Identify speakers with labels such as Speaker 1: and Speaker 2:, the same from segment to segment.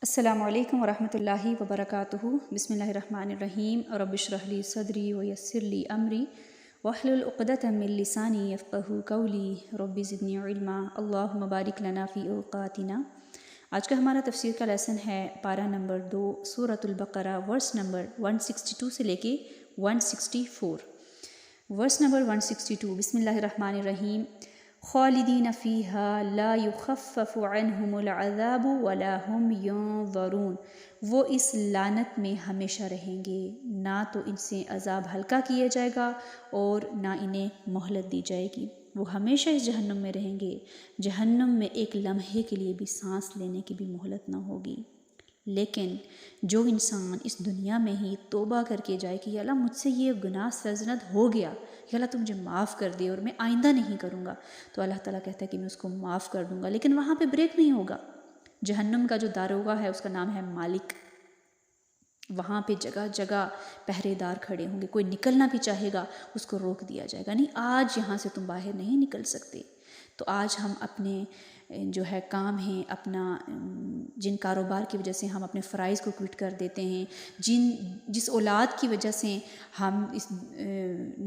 Speaker 1: السلام علیکم ورحمۃ اللہ وبرکاتہ۔ بسم اللہ الرحمن الرحیم۔ رب اشرح لی صدری ویسر لی امری واحلل عقدۃ من لسانی یفقہوا قولی رب زدنی علما اللہم بارک لنا فی اوقاتنا۔ آج کا ہمارا تفسیر کا لیسن ہے پارہ نمبر 2 سورۃ البقرہ، ورس نمبر 162 سے لے کے 164۔ ورس نمبر 162، بسم اللہ الرحمن الرحیم۔ خالدین فیہا لا یخفف عنہم العذاب ولا هم ینظرون، وہ اس لعنت میں ہمیشہ رہیں گے، نہ تو ان سے عذاب ہلکا کیا جائے گا اور نہ انہیں مہلت دی جائے گی۔ وہ ہمیشہ اس جہنم میں رہیں گے، جہنم میں ایک لمحے کے لیے بھی سانس لینے کی بھی مہلت نہ ہوگی۔ لیکن جو انسان اس دنیا میں ہی توبہ کر کے جائے کہ یا اللہ مجھ سے یہ گناہ سرزد ہو گیا، یا اللہ تو مجھے معاف کر دے اور میں آئندہ نہیں کروں گا، تو اللہ تعالیٰ کہتا ہے کہ میں اس کو معاف کر دوں گا۔ لیکن وہاں پہ بریک نہیں ہوگا۔ جہنم کا جو داروغہ ہے اس کا نام ہے مالک، وہاں پہ جگہ جگہ پہرے دار کھڑے ہوں گے، کوئی نکلنا بھی چاہے گا اس کو روک دیا جائے گا، نہیں آج یہاں سے تم باہر نہیں نکل سکتے۔ تو آج ہم اپنے جو ہے کام ہیں، اپنا جن کاروبار کی وجہ سے ہم اپنے فرائض کو کوئٹ کر دیتے ہیں، جس اولاد کی وجہ سے ہم اس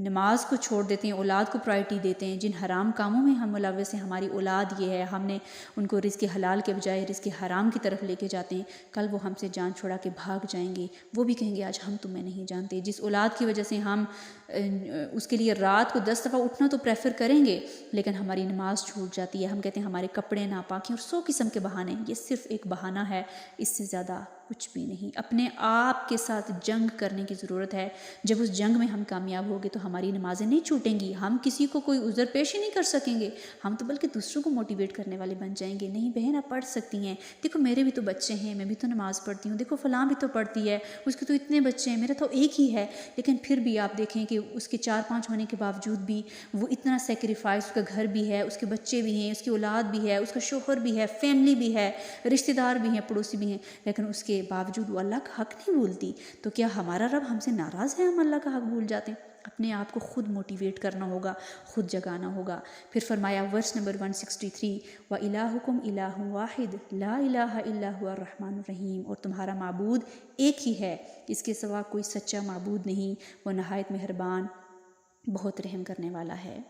Speaker 1: نماز کو چھوڑ دیتے ہیں، اولاد کو پرائرٹی دیتے ہیں، جن حرام کاموں میں ہم ملوث ہیں، ہماری اولاد یہ ہے، ہم نے ان کو رزق حلال کے بجائے رزق حرام کی طرف لے کے جاتے ہیں، کل وہ ہم سے جان چھڑا کے بھاگ جائیں گے، وہ بھی کہیں گے آج ہم تمہیں نہیں جانتے۔ جس اولاد کی وجہ سے ہم اس کے لیے رات کو 10 دفعہ اٹھنا تو پریفر کریں گے، لیکن ہماری نماز چھوٹ جاتی ہے، ہم کہتے ہیں ہمارے کپڑے ناپاک ہیں، اور 100 قسم کے بہانے، یہ صرف ایک بہانہ ہے، اس سے زیادہ کچھ بھی نہیں۔ اپنے آپ کے ساتھ جنگ کرنے کی ضرورت ہے۔ جب اس جنگ میں ہم کامیاب ہوگے تو ہماری نمازیں نہیں چھوٹیں گی، ہم کسی کو کوئی عذر پیش ہی نہیں کر سکیں گے، ہم تو بلکہ دوسروں کو موٹیویٹ کرنے والے بن جائیں گے۔ نہیں بہن آپ پڑھ سکتی ہیں، دیکھو میرے بھی تو بچے ہیں، میں بھی تو نماز پڑھتی ہوں، دیکھو فلاں بھی تو پڑھتی ہے، اس کے تو اتنے بچے ہیں، میرا تو ایک ہی ہے، لیکن پھر بھی آپ دیکھیں کہ اس کے 4-5 ہونے کے باوجود بھی وہ اتنا سیکریفائس، اس کا گھر بھی ہے، اس کے بچے بھی ہیں، اس کی اولاد بھی ہے، اس کا شوہر بھی ہے، فیملی بھی ہے، رشتہ دار بھی ہیں، پڑوسی بھی ہیں، لیکن اس کے باوجود وہ اللہ کا حق نہیں بھولتی۔ تو کیا ہمارا رب ہم سے ناراض ہے؟ ہم اللہ کا حق بھول جاتے ہیں؟ اپنے آپ کو خود موٹیویٹ کرنا ہوگا، خود جگانا ہوگا۔ پھر فرمایا ورس نمبر 163، وَإِلَٰهُكُمْ إِلَٰهٌ وَاحِدٌ لَا إِلَٰهَ إِلَّا هُوَ الرَّحْمَٰنُ الرَّحِيمُ، اور تمہارا معبود ایک ہی ہے، اس کے سوا کوئی سچا معبود نہیں، وہ نہایت مہربان، بہت رحم کرنے والا ہے۔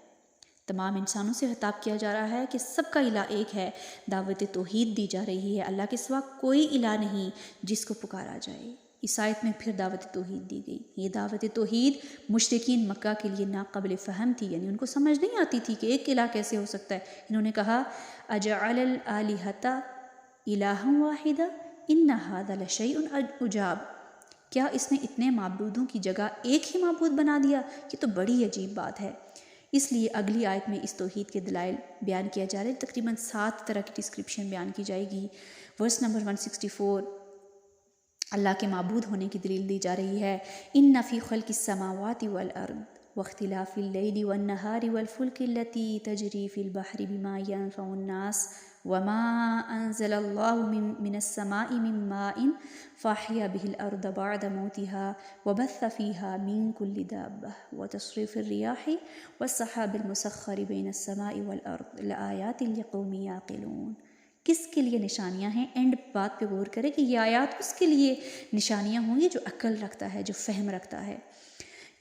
Speaker 1: تمام انسانوں سے خطاب کیا جا رہا ہے کہ سب کا الہ ایک ہے، دعوت توحید دی جا رہی ہے، اللہ کے سوا کوئی الہ نہیں جس کو پکارا جائے۔ اس آیت میں پھر دعوت توحید دی گئی۔ یہ دعوت توحید مشرکین مکہ کے لیے ناقابل فہم تھی، یعنی ان کو سمجھ نہیں آتی تھی کہ ایک الہ کیسے ہو سکتا ہے۔ انہوں نے کہا اجعل الآلہۃ الہا واحدا ان ھذا لشیء عجاب، کیا اس نے اتنے معبودوں کی جگہ ایک ہی معبود بنا دیا؟ یہ تو بڑی عجیب بات ہے۔ اس لیے اگلی آیت میں اس توحید کے دلائل بیان کیا جا رہا ہے، تقریباً 7 طرح کی ڈسکرپشن بیان کی جائے گی۔ ورس نمبر 164، اللہ کے معبود ہونے کی دلیل دی جا رہی ہے۔ ان فی خلق السماوات والارض واختلاف اللیل والنہار والفلک التي تجری فی البحر بما ينفع الناس وما انزل اللہ من السماء من ماء فاحیا به الارض بعد موتها وبث فیہا من کل دابہ وتصریف الریاح والسحاب المسخر بین السماء والارض لآیات لقوم یعقلون۔ کس کے لیے نشانیاں ہیں؟ اینڈ بات پہ غور کرے کہ یہ آیات اس کے لیے نشانیاں ہوں گی جو عقل رکھتا ہے، جو فہم رکھتا ہے۔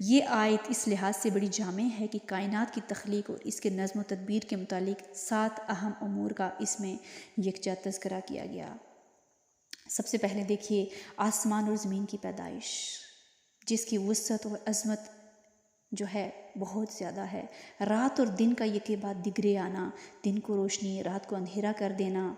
Speaker 1: یہ آیت اس لحاظ سے بڑی جامع ہے کہ کائنات کی تخلیق اور اس کے نظم و تدبیر کے متعلق 7 اہم امور کا اس میں یکجا تذکرہ کیا گیا۔ سب سے پہلے دیکھیے آسمان اور زمین کی پیدائش، جس کی وسعت اور عظمت جو ہے بہت زیادہ ہے۔ رات اور دن کا یکے بعد دیگرے آنا، دن کو روشنی، رات کو اندھیرا کر دینا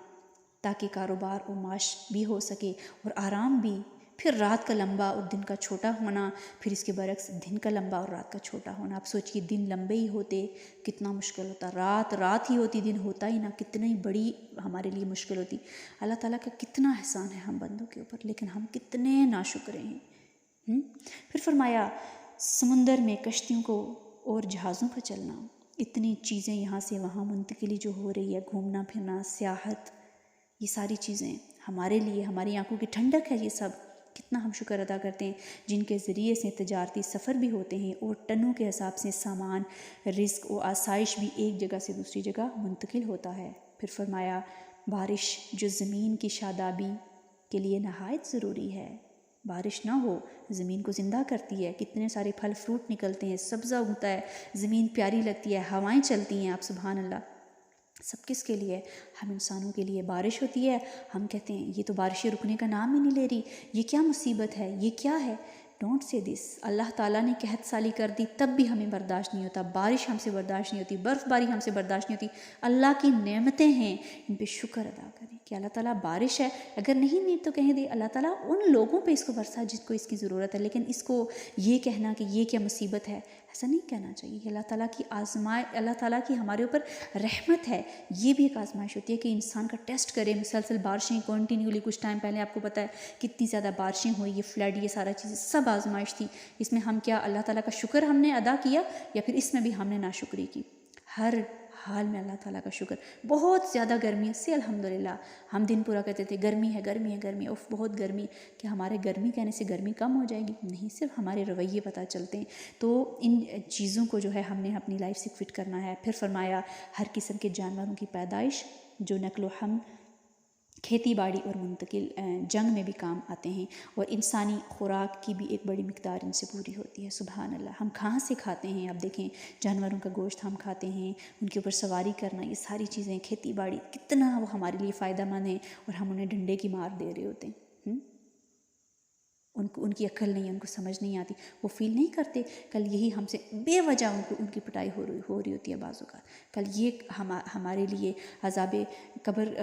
Speaker 1: تاکہ کاروبار اور معاش بھی ہو سکے اور آرام بھی، پھر رات کا لمبا اور دن کا چھوٹا ہونا، پھر اس کے برعکس دن کا لمبا اور رات کا چھوٹا ہونا۔ آپ سوچئے دن لمبے ہی ہوتے کتنا مشکل ہوتا، رات ہی ہوتی، دن ہوتا ہی نہ، کتنی بڑی ہمارے لیے مشکل ہوتی۔ اللہ تعالیٰ کا کتنا احسان ہے ہم بندوں کے اوپر، لیکن ہم کتنے ناشکرے ہیں۔ پھر فرمایا سمندر میں کشتیوں کو اور جہازوں کا چلنا، اتنی چیزیں یہاں سے وہاں منتقلی جو ہو رہی ہے، گھومنا پھرنا، سیاحت، یہ ساری چیزیں ہمارے لیے، ہماری آنکھوں کی ٹھنڈک ہے۔ یہ سب کتنا ہم شکر ادا کرتے ہیں، جن کے ذریعے سے تجارتی سفر بھی ہوتے ہیں اور ٹنوں کے حساب سے سامان، رزق و آسائش بھی ایک جگہ سے دوسری جگہ منتقل ہوتا ہے۔ پھر فرمایا بارش جو زمین کی شادابی کے لیے نہایت ضروری ہے۔ بارش نہ ہو زمین کو زندہ کرتی ہے، کتنے سارے پھل فروٹ نکلتے ہیں، سبزہ اگتا ہے، زمین پیاری لگتی ہے، ہوائیں چلتی ہیں، آپ سبحان اللہ، سب کس کے لیے؟ ہم انسانوں کے لیے۔ بارش ہوتی ہے، ہم کہتے ہیں یہ تو بارشیں رکنے کا نام ہی نہیں لے رہی، یہ کیا مصیبت ہے، یہ کیا ہے؟ ڈونٹ سے دس۔ اللہ تعالیٰ نے قحط سالی کر دی تب بھی ہمیں برداشت نہیں ہوتا، بارش ہم سے برداشت نہیں ہوتی، برف باری ہم سے برداشت نہیں ہوتی۔ اللہ کی نعمتیں ہیں، ان پہ شکر ادا کریں کہ اللہ تعالیٰ بارش ہے، اگر نہیں تو کہیں دے اللہ تعالیٰ ان لوگوں پہ اس کو برسا جس کو اس کی ضرورت ہے، لیکن اس کو یہ کہنا کہ یہ کیا مصیبت ہے، ایسا نہیں کہنا چاہیے۔ کہ اللہ تعالیٰ کی اللہ تعالیٰ کی ہمارے اوپر رحمت ہے، یہ بھی ایک آزمائش ہوتی ہے کہ انسان کا ٹیسٹ کرے۔ مسلسل بارشیں کنٹینیولی، کچھ ٹائم پہلے آپ کو پتہ ہے کتنی زیادہ بارشیں ہوئی، یہ فلڈ، یہ سارا چیز سب آزمائش تھی۔ اس میں ہم کیا اللہ تعالیٰ کا شکر ہم نے ادا کیا یا پھر اس میں بھی ہم نے ناشکری کی؟ ہر حال میں اللہ تعالیٰ کا شکر۔ بہت زیادہ گرمی سے الحمدللہ ہم دن پورا کہتے تھے گرمی ہے گرمی ہے گرمی، اوف بہت گرمی، کہ ہمارے گرمی کہنے سے گرمی کم ہو جائے گی؟ نہیں، صرف ہمارے رویے پتہ چلتے ہیں۔ تو ان چیزوں کو جو ہے ہم نے اپنی لائف سے فٹ کرنا ہے۔ پھر فرمایا ہر قسم کے جانوروں کی پیدائش جو نقل و حمل، کھیتی باڑی اور منتقل جنگ میں بھی کام آتے ہیں، اور انسانی خوراک کی بھی ایک بڑی مقدار ان سے پوری ہوتی ہے۔ سبحان اللہ، ہم کہاں سے کھاتے ہیں؟ اب دیکھیں جانوروں کا گوشت ہم کھاتے ہیں، ان کے اوپر سواری کرنا، یہ ساری چیزیں، کھیتی باڑی کتنا وہ ہمارے لیے فائدہ مند ہیں، اور ہم انہیں ڈنڈے کی مار دے رہے ہوتے ہیں۔ ان کی عقل نہیں ہے، ان کو سمجھ نہیں آتی، وہ فیل نہیں کرتے کل یہی ہم سے بے وجہ ان کی پٹائی ہو رہی ہوتی ہے بعض اوقات، کل یہ ہمارے لیے عذاب قبر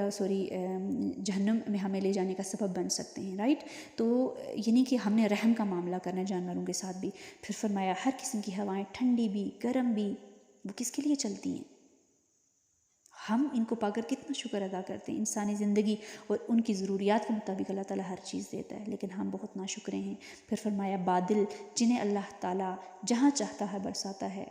Speaker 1: جہنم میں ہمیں لے جانے کا سبب بن سکتے ہیں، رائٹ؟ تو یعنی کہ ہم نے رحم کا معاملہ کرنا ہے جانوروں کے ساتھ بھی۔ پھر فرمایا ہر قسم کی ہوائیں، ٹھنڈی بھی گرم بھی، وہ کس کے لیے چلتی ہیں؟ ہم ان کو پا کر کتنا شکر ادا کرتے ہیں۔ انسانی زندگی اور ان کی ضروریات کے مطابق اللہ تعالیٰ ہر چیز دیتا ہے، لیکن ہم بہت ناشکرے ہیں۔ پھر فرمایا بادل جنہیں اللہ تعالیٰ جہاں چاہتا ہے برساتا ہے،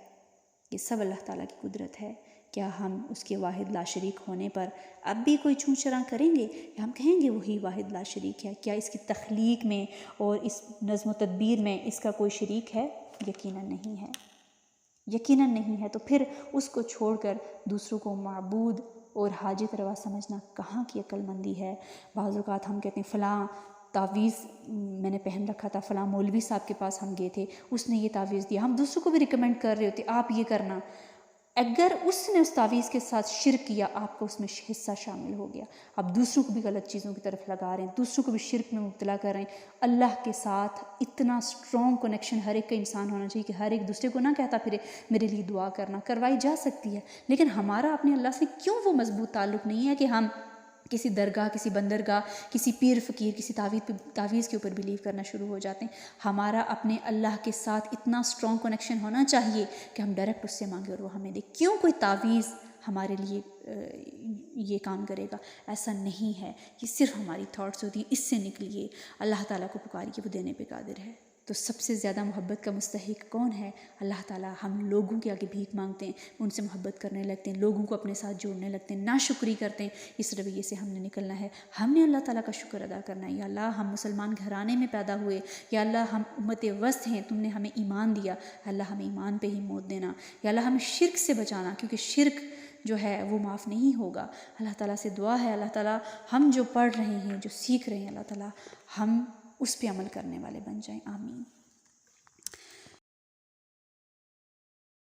Speaker 1: یہ سب اللہ تعالیٰ کی قدرت ہے۔ کیا ہم اس کے واحد لا شریک ہونے پر اب بھی کوئی چون چراں کریں گے، یا ہم کہیں گے وہی واحد لا شریک ہے؟ کیا اس کی تخلیق میں اور اس نظم و تدبیر میں اس کا کوئی شریک ہے؟ یقیناً نہیں ہے، یقیناً نہیں ہے۔ تو پھر اس کو چھوڑ کر دوسروں کو معبود اور حاجت روا سمجھنا کہاں کی عقل مندی ہے؟ بعض اوقات ہم کہتے ہیں فلاں تعویذ میں نے پہن رکھا تھا، فلاں مولوی صاحب کے پاس ہم گئے تھے، اس نے یہ تعویذ دیا، ہم دوسروں کو بھی ریکمینڈ کر رہے ہوتے آپ یہ کرنا۔ اگر اس نے اس تعویذ کے ساتھ شرک کیا، آپ کا اس میں حصہ شامل ہو گیا، آپ دوسروں کو بھی غلط چیزوں کی طرف لگا رہے ہیں، دوسروں کو بھی شرک میں مبتلا کر رہے ہیں۔ اللہ کے ساتھ اتنا اسٹرانگ کنیکشن ہر ایک کا انسان ہونا چاہیے کہ ہر ایک دوسرے کو نہ کہتا پھرے میرے لیے دعا کرنا، کروائی جا سکتی ہے، لیکن ہمارا اپنے اللہ سے کیوں وہ مضبوط تعلق نہیں ہے کہ ہم کسی درگاہ، کسی بندرگاہ، کسی پیر فقیر، کسی تعویذ کے اوپر بلیو کرنا شروع ہو جاتے ہیں؟ ہمارا اپنے اللہ کے ساتھ اتنا اسٹرانگ کنیکشن ہونا چاہیے کہ ہم ڈائریکٹ اس سے مانگے اور وہ ہمیں دے۔ کیوں کوئی تعویذ ہمارے لیے یہ کام کرے گا؟ ایسا نہیں ہے، یہ صرف ہماری تھاٹس ہوتی ہیں، اس سے نکلیے، اللہ تعالیٰ کو پکاریے، وہ دینے پہ قادر ہے۔ تو سب سے زیادہ محبت کا مستحق کون ہے؟ اللہ تعالیٰ۔ ہم لوگوں کے آگے بھیک مانگتے ہیں، ان سے محبت کرنے لگتے ہیں، لوگوں کو اپنے ساتھ جوڑنے لگتے ہیں، ناشکری کرتے ہیں۔ اس رویے سے ہم نے نکلنا ہے۔ ہم نے اللہ تعالیٰ کا شکر ادا کرنا ہے، یا اللہ ہم مسلمان گھرانے میں پیدا ہوئے، یا اللہ ہم امت وسط ہیں، تم نے ہمیں ایمان دیا، اللہ ہمیں ایمان پہ ہی موت دینا، یا اللہ ہمیں شرک سے بچانا، کیونکہ شرک جو ہے وہ معاف نہیں ہوگا۔ اللہ تعالیٰ سے دعا ہے، اللہ تعالیٰ ہم جو پڑھ رہے ہیں، جو سیکھ رہے ہیں، اللہ تعالیٰ ہم اس پہ عمل کرنے والے بن جائیں۔ آمین۔